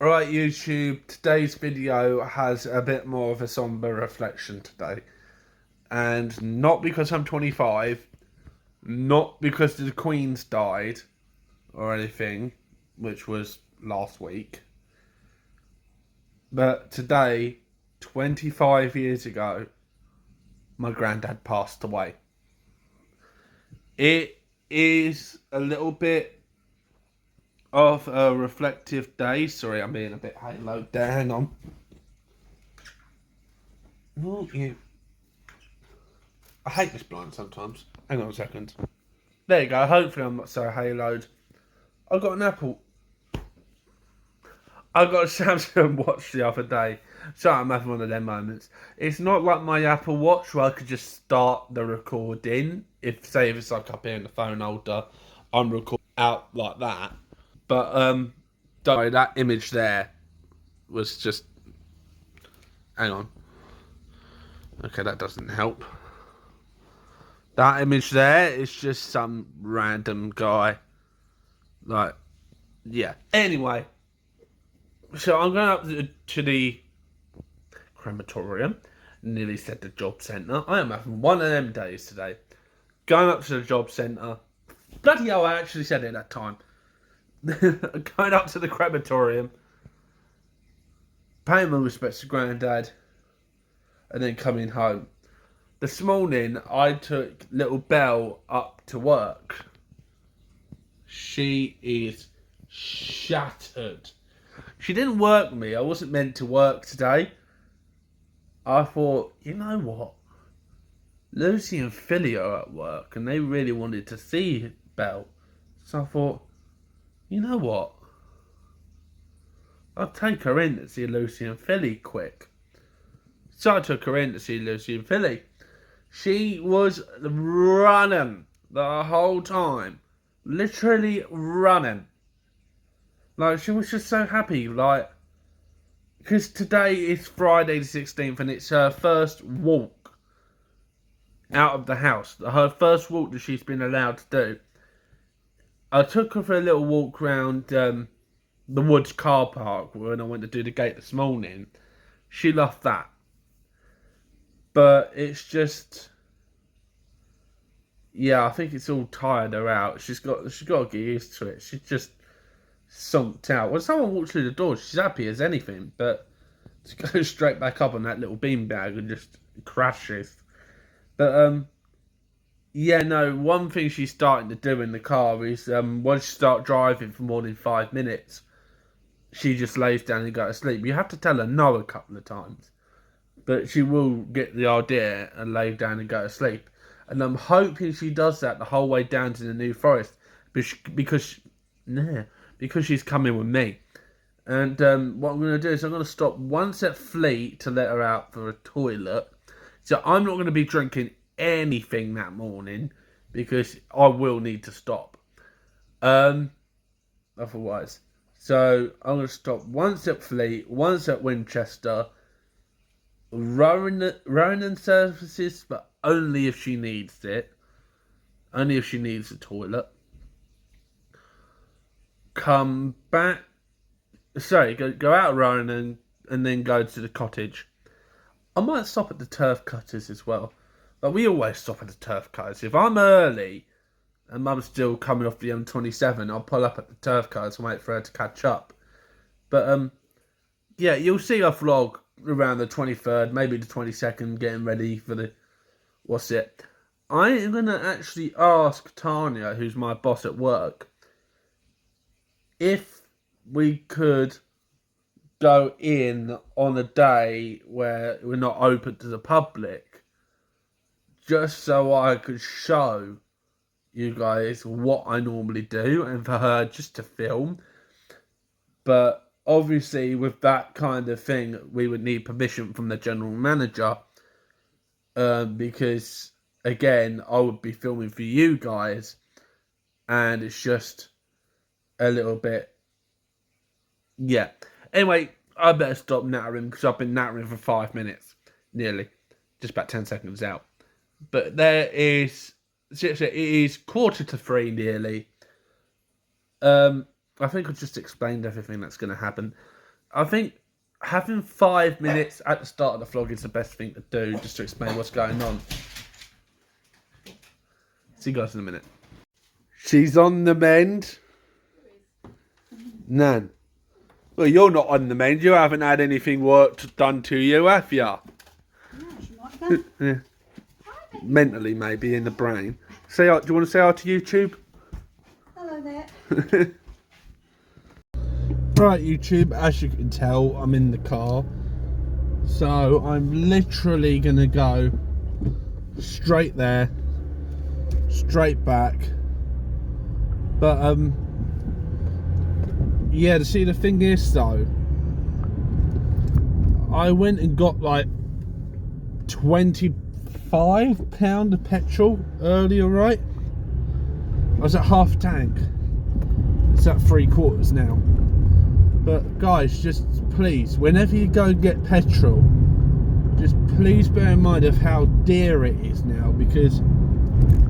Alright, YouTube, today's video has a bit more of a somber reflection today. And not because I'm 25, not because the Queen's died or anything, which was last week, but today, 25 years ago, my granddad passed away. It is a little bit of a reflective day. Sorry, I'm being a bit haloed there. Hang on. Will you? I hate this blind sometimes. Hang on a second. There you go. Hopefully I'm not so haloed. I got an Apple. I got a Samsung watch the other day. So I'm having one of them moments. It's not like my Apple Watch where I could just start the recording. If it's like up here in the phone holder, I'm recording out like that. But don't worry, that image there was just. Hang on. Okay, that doesn't help. That image there is just some random guy. Like, yeah. Anyway, so I'm going up to the crematorium. Nearly said the job centre. I am having one of them days today. Going up to the job centre. Bloody hell, I actually said it that time. Going up to the crematorium. Paying my respects to Grandad. And then coming home. This morning, I took little Belle up to work. She is shattered. She didn't work me. I wasn't meant to work today. I thought, you know what? Lucy and Philly are at work and they really wanted to see Belle. So I thought, you know what? I'll take her in to see Lucy and Philly quick. So I took her in to see Lucy and Philly. She was running the whole time. Literally running. Like, she was just so happy. Like, because today is Friday the 16th and it's her first walk out of the house. Her first walk that she's been allowed to do. I took her for a little walk round the Woods car park when I went to do the gate this morning. She loved that. But it's just, yeah, I think it's all tired her out. She's got to get used to it. She's just sunked out. When someone walks through the door, she's happy as anything, but to go straight back up on that little beanbag and just crashes. But yeah, no. One thing she's starting to do in the car is once you start driving for more than 5 minutes, she just lays down and goes to sleep. You have to tell her no a couple of times. But she will get the idea and lay down and go to sleep. And I'm hoping she does that the whole way down to the New Forest because she's coming with me. And what I'm going to do is I'm going to stop once at Fleet to let her out for a toilet. So I'm not going to be drinking anything that morning because I will need to stop. Otherwise. So I'm going to stop once at Fleet, once at Winchester. Ronan services, but only if she needs it. Only if she needs the toilet. Come back. Sorry, go out of Ronan and then go to the cottage. I might stop at the turf cutters as well. But we always stop at the turf cutters. If I'm early and Mum's still coming off the M27, I'll pull up at the turf cutters and wait for her to catch up. But yeah, you'll see a vlog around the 23rd, maybe the 22nd, getting ready for the, what's it? I am going to actually ask Tanya, who's my boss at work, if we could go in on a day where we're not open to the public, just so I could show you guys what I normally do, and for her just to film. But obviously, with that kind of thing, we would need permission from the general manager. Because, again, I would be filming for you guys. And it's just a little bit. Yeah. Anyway, I better stop nattering because I've been nattering for 5 minutes. Nearly. Just about 10 seconds out. But there is. It is 2:45 nearly. I think I've just explained everything that's going to happen. I think having 5 minutes at the start of the vlog is the best thing to do, just to explain what's going on. See you guys in a minute. She's on the mend. Nan. Well, you're not on the mend. You haven't had anything done to you, have you? No, she might have done. Yeah. Mentally, maybe, in the brain. Say hi. Do you want to say hi to YouTube? Hello there. Right, YouTube, as you can tell, I'm in the car. So, I'm literally going to go straight there, straight back. But, yeah, see, the thing is, though, I went and got, like, £25 of petrol earlier, right? I was at half tank. It's at 3/4 now. But guys, just please, whenever you go and get petrol, just please bear in mind of how dear it is now, because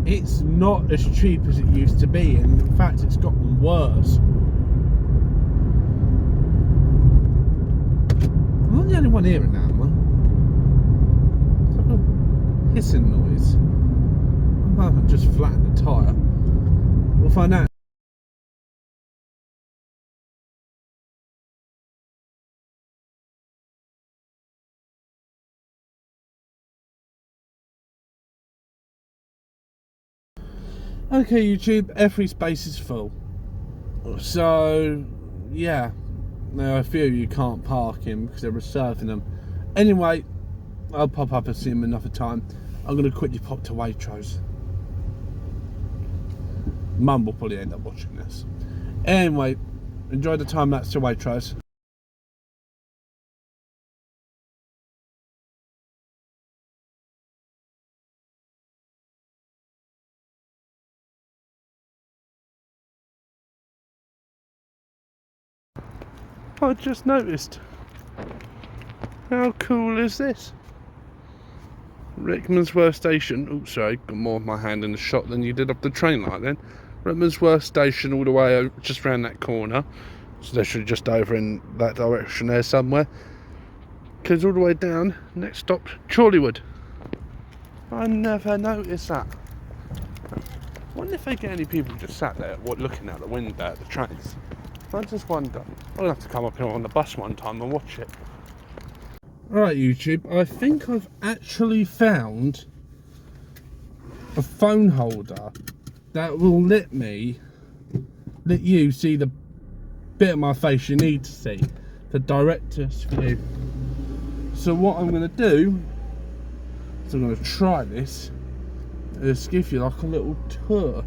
it's not as cheap as it used to be, and in fact it's gotten worse. I'm not the only one hearing that, am I? It's like a hissing noise. I haven't just flattened the tyre. We'll find out. Okay, YouTube, every space is full. So, yeah. Now, a few of you can't park in because they're reserving them. Anyway, I'll pop up and see them another time. I'm going to quickly pop to Waitrose. Mum will probably end up watching this. Anyway, enjoy the time lapse to Waitrose. I just noticed. How cool is this? Rickmansworth Station. Oh, sorry, got more of my hand in the shot than you did up the train light then. Rickmansworth Station all the way over, just round that corner. So they should just over in that direction there somewhere. Because all the way down, next stop, Chorleywood. I never noticed that. I wonder if they get any people just sat there looking out the window at the trains. I just wonder. I'll have to come up here on the bus one time and watch it. Right, YouTube, I think I've actually found a phone holder that will let you see the bit of my face you need to see, the director's view. So what I'm going to do is I'm going to try this and just give you like a little tour.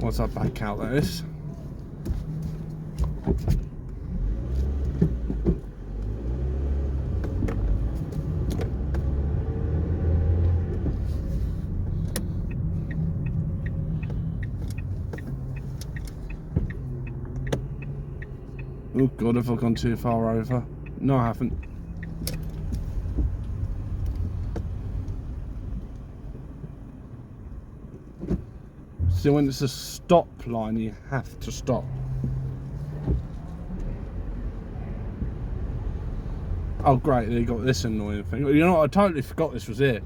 Once I back out of this. Oh God, have I gone too far over? No, I haven't. So when it's a stop line, you have to stop. Oh great, they got this annoying thing. You know what, I totally forgot this was here.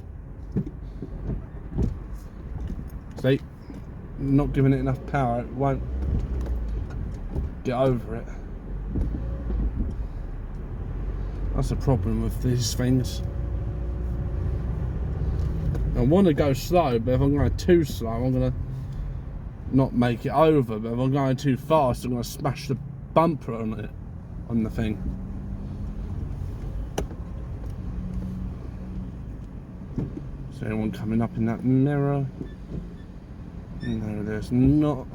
See? Not giving it enough power, it won't get over it. That's the problem with these things. I want to go slow, but if I'm going too slow, I'm going to not make it over. But if I'm going too fast, I'm going to smash the bumper on it, on the thing. Is there anyone coming up in that mirror? No, there's not.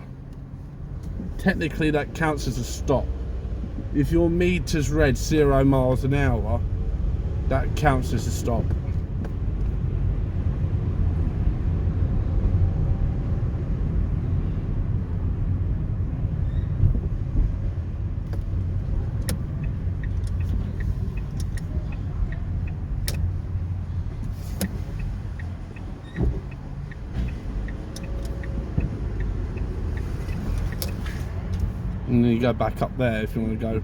Technically, that counts as a stop. If your meter's read 0 miles an hour, that counts as a stop. And then you go back up there if you want to go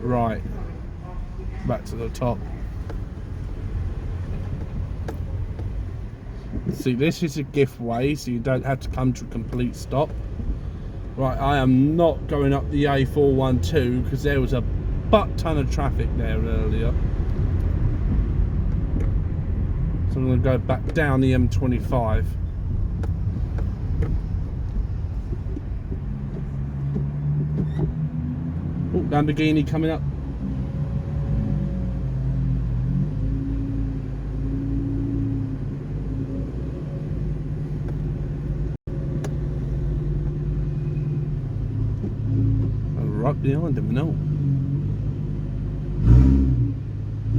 right back to the top. See, this is a gift way, so you don't have to come to a complete stop. Right, I am not going up the A412 because there was a butt ton of traffic there earlier. So I'm going to go back down the M25. Oh, Lamborghini coming up. Right behind him, no.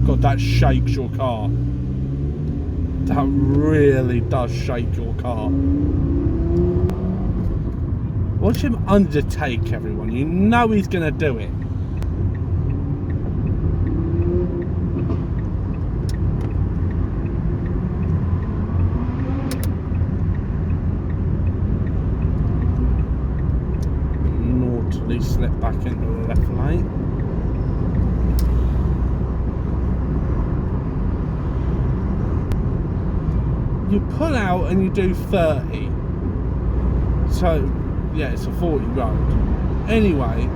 God, that shakes your car. That really does shake your car. Watch him undertake, everyone. You know he's gonna do it. Naughtily slip back into the left lane. You pull out and you do 30. So, yeah, it's a 40 road. Anyway,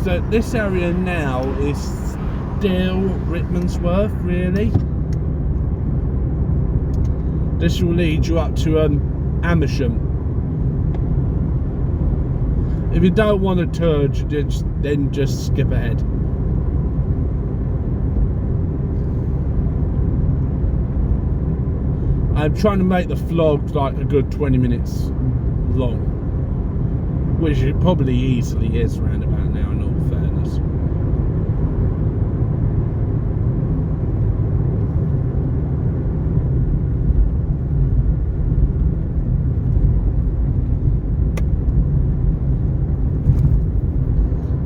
so this area now is still Rickmansworth, really. This will lead you up to Amersham. If you don't want a tour, then just skip ahead. I'm trying to make the vlog like a good 20 minutes long, which it probably easily is around about now, in all fairness.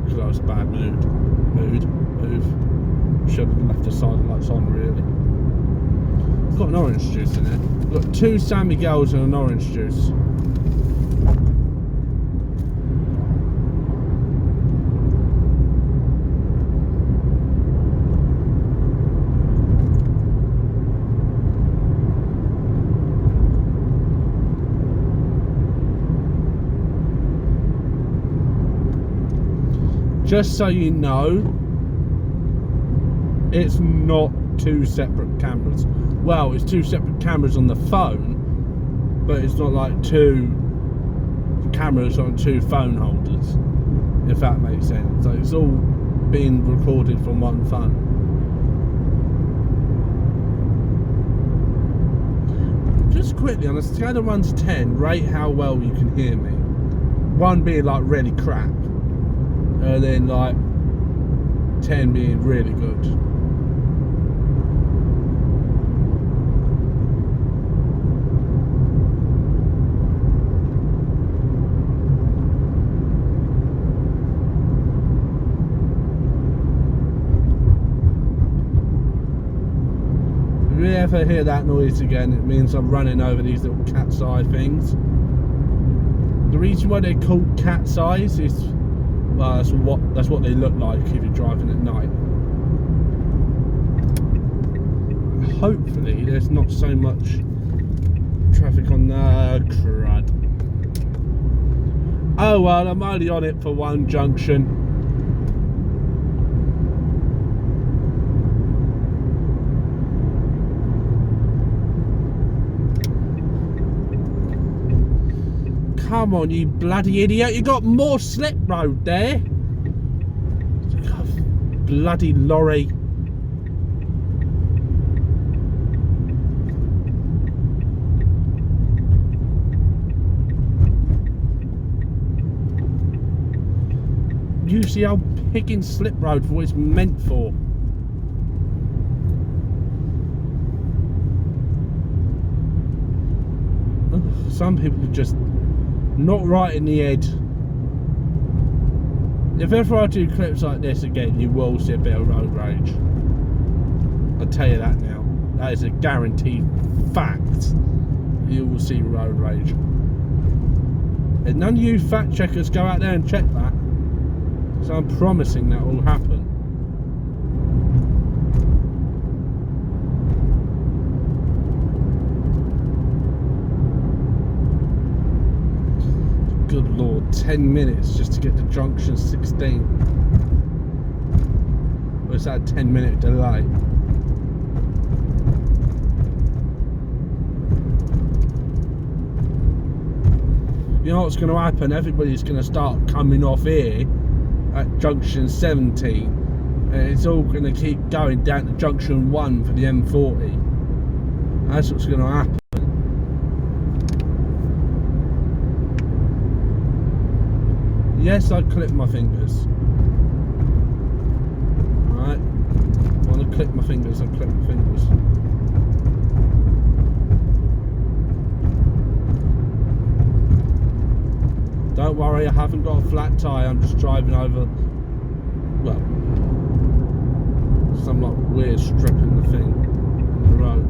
Because that was a bad move. Should have left the side lights on, really. Got an orange juice in there. Got 2 San Miguel's and an orange juice. Just so you know, it's not 2 separate cameras. Well, it's 2 separate cameras on the phone, but it's not like 2 cameras on 2 phone holders, if that makes sense. So it's all being recorded from one phone. Just quickly, on a scale of 1 to 10, rate how well you can hear me. 1 being like really crap, and then like 10 being really good. If you ever hear that noise again, it means I'm running over these little cat's eye things. The reason why they're called cat's eyes is, well, that's what they look like if you're driving at night. Hopefully there's not so much traffic on the crud. Oh well, I'm only on it for 1 junction. Come on, you bloody idiot. You got more slip road there. Bloody lorry. Usually I'm picking slip road for what it's meant for. Some people are just not right in the head. If ever I do clips like this again, you will see a bit of road rage. I'll tell you that now. That is a guaranteed fact. You will see road rage. And none of you fact checkers go out there and check that. So I'm promising that will happen. Good Lord, 10 minutes just to get to junction 16. Or is that a 10-minute delay? You know what's going to happen? Everybody's going to start coming off here at junction 17, and it's all going to keep going down to junction 1 for the M40. That's what's going to happen. Yes, I clip my fingers. Alright. I want to clip my fingers, I clip my fingers. Don't worry, I haven't got a flat tyre, I'm just driving over, well, some like weird strip in the thing, in the road.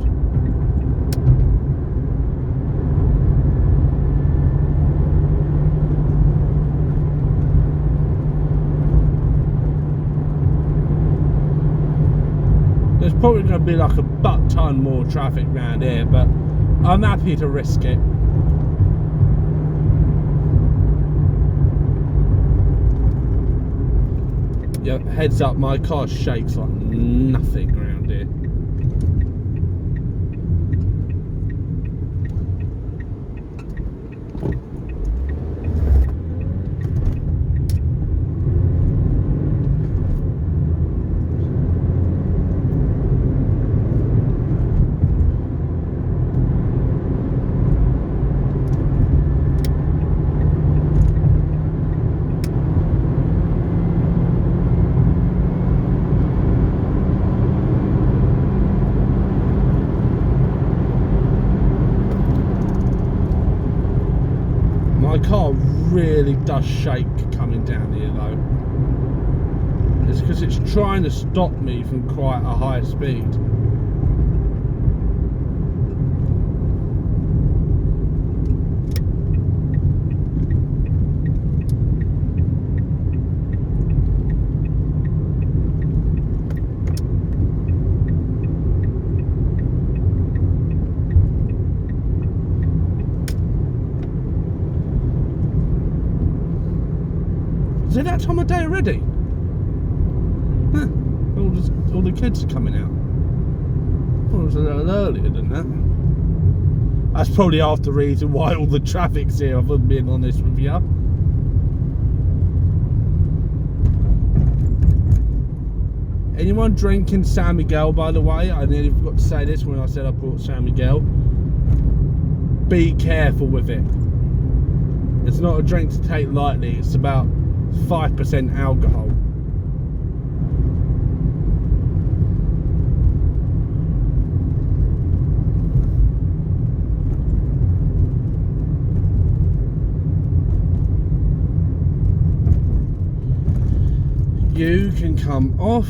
There's probably going to be like a butt-ton more traffic around here, but I'm happy to risk it. Yeah, heads up, my car shakes like nothing around here. My car really does shake coming down here though. It's because it's trying to stop me from quite a high speed. Is it that time of day already? Huh. All the kids are coming out. Well, it was a little earlier than that. That's probably half the reason why all the traffic's here, if I'm being honest with you. Anyone drinking San Miguel, by the way? I nearly forgot to say this when I said I brought San Miguel. Be careful with it. It's not a drink to take lightly. It's about 5% alcohol. You can come off,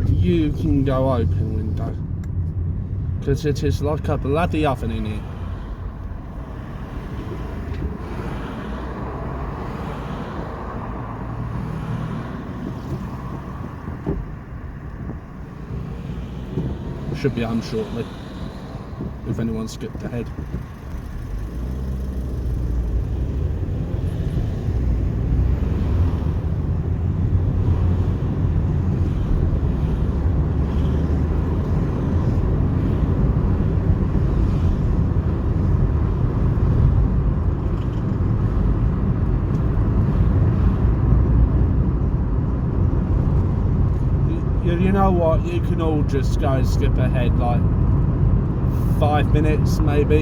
you can go open window. Because it is like a bloody oven in here. Should be home shortly, if anyone skipped ahead. You know what, you can all just go and skip ahead like 5 minutes maybe.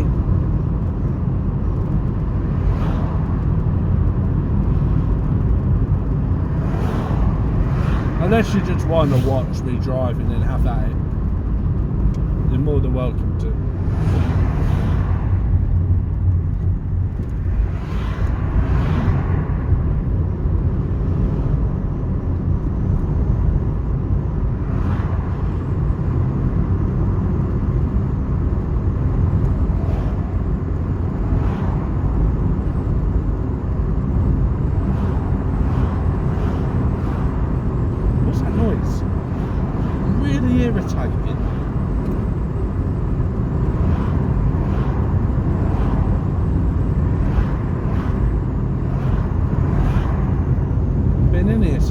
Unless you just want to watch me driving and have at it, you're more than welcome to.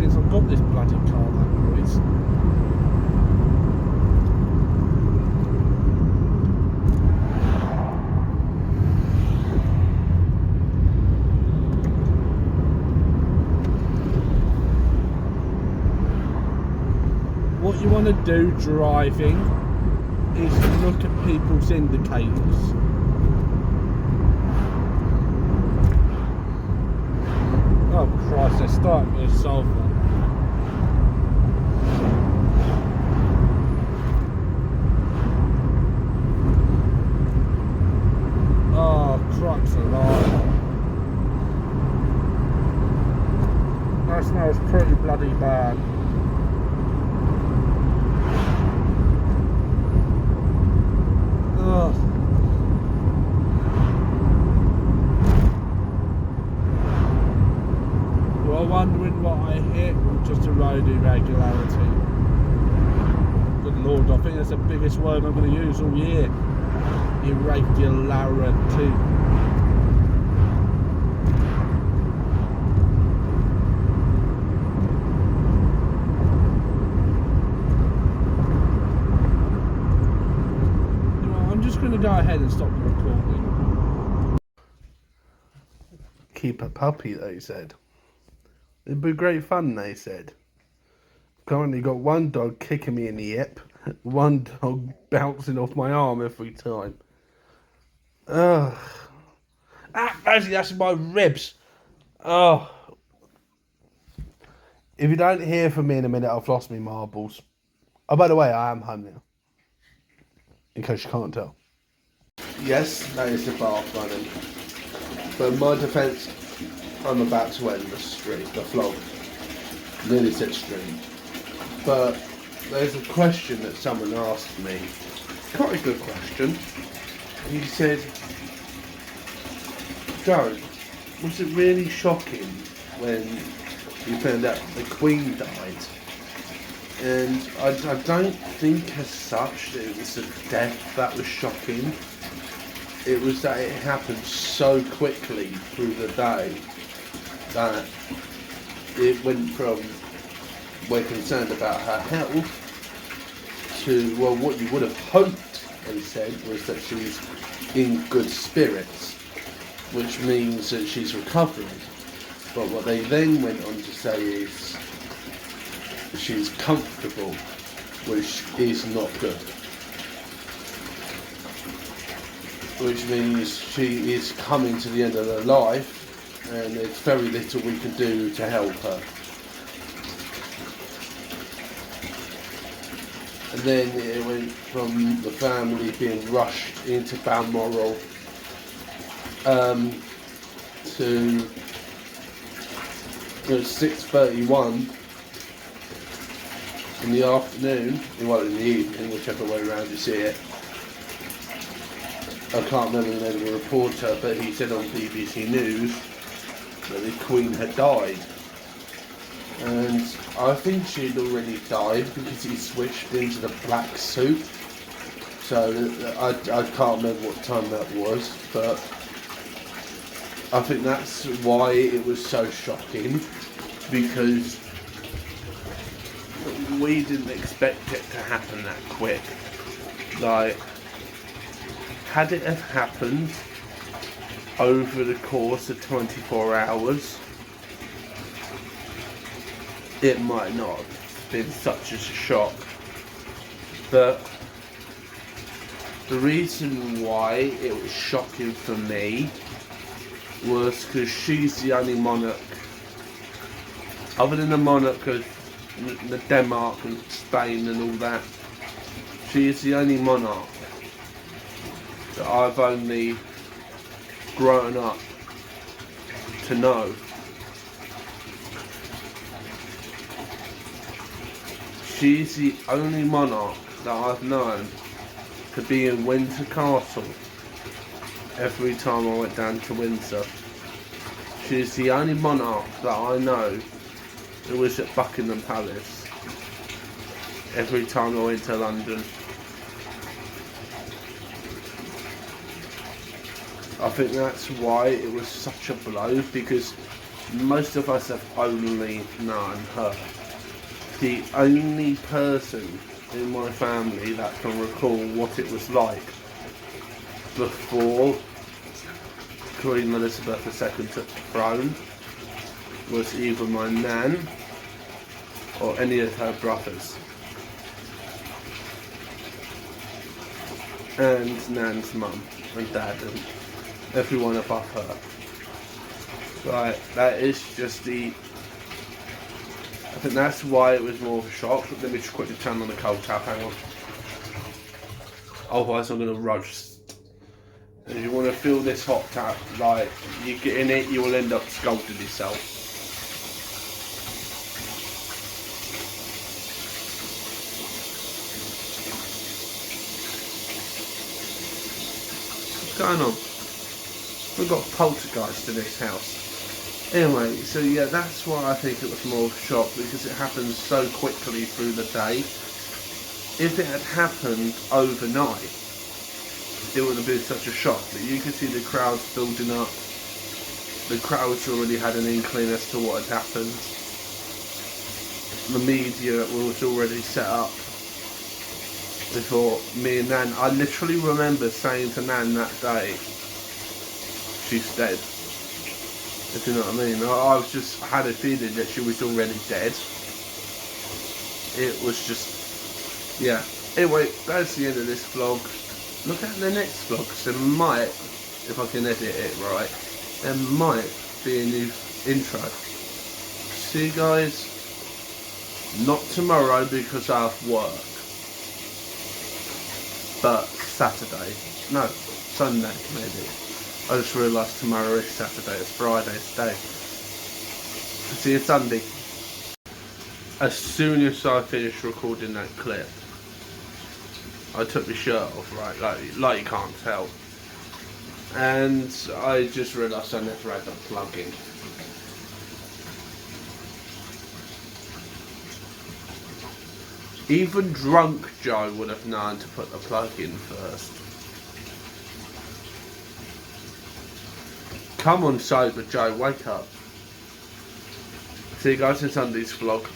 since I've got this bloody car, that noise. What you want to do driving is look at people's indicators. Oh Christ, they're starting with a sulphur. Oh, trucks alive. That smells pretty bloody bad. Ugh. You're wondering what I hit? Just a road irregularity. Good Lord, I think that's the biggest word I'm going to use all year. Irregularity. I'm just going to go ahead and stop the recording. Keep a puppy, they said. It'd be great fun, they said. Currently got one dog kicking me in the hip, one dog bouncing off my arm every time. Ugh. Actually, that's my ribs. Oh. If you don't hear from me in a minute, I've lost my marbles. Oh, by the way, I am home now. In case you can't tell. Yes, that is the bath running. But in my defence, I'm about to end the streak, the vlog. Nearly said stream. But there's a question that someone asked me. Quite a good question. He said, Joe, was it really shocking when you found out the Queen died? And I don't think as such that it was the death that was shocking. It was that it happened so quickly through the day that it went from we're concerned about her health to, well, what you would have hoped, they said, was that she's in good spirits, which means that she's recovering. But what they then went on to say is she's comfortable, which is not good. Which means she is coming to the end of her life and there's very little we can do to help her. And then it went from the family being rushed into Balmoral to 6:31 in the afternoon, well in the evening, whichever way around you see it. I can't remember the name of the reporter, but he said on BBC News that the Queen had died. And I think she'd already died because he switched into the black suit. So I can't remember what time that was, but I think that's why it was so shocking, because we didn't expect it to happen that quick. Like, had it have happened over the course of 24 hours, it might not have been such a shock. But the reason why it was shocking for me was because she's the only monarch, other than the monarch of the Denmark and Spain and all that, she is the only monarch that I've only grown up to know. She's the only monarch that I've known to be in Windsor Castle every time I went down to Windsor. She's the only monarch that I know who was at Buckingham Palace every time I went to London. I think that's why it was such a blow, because most of us have only known her. The only person in my family that can recall what it was like before Queen Elizabeth II took the throne was either my nan or any of her brothers. And Nan's mum and dad and everyone above her. Right, that is just I think that's why it was more of a shock. Let me just quickly turn on the cold tap, hang on. Otherwise I'm going to roast. If you want to feel this hot tap, like, you get in it, you will end up scalding yourself. What's going on? We've got a poltergeist in this house. Anyway, so yeah, that's why I think it was more of a shock, because it happened so quickly through the day. If it had happened overnight, it wouldn't have been such a shock. But you could see the crowds building up. The crowds already had an inkling as to what had happened. The media was already set up before me and Nan. I literally remember saying to Nan that day, she's dead. If you know what I mean. I was just had a feeling that she was already dead. It was just, yeah. Anyway, that's the end of this vlog. Look at the next vlog, because there might, if I can edit it right, there might be a new intro. See you guys, not tomorrow because I have work, but Saturday, no, Sunday maybe. I just realised tomorrow is Saturday, it's Friday today. See you Sunday. As soon as I finished recording that clip, I took my shirt off, right, like you can't tell. And I just realised I never had the plug in. Even drunk Joe would have known to put the plug in first. Come on, sober Joe, wake up. See you guys in Sunday's vlog.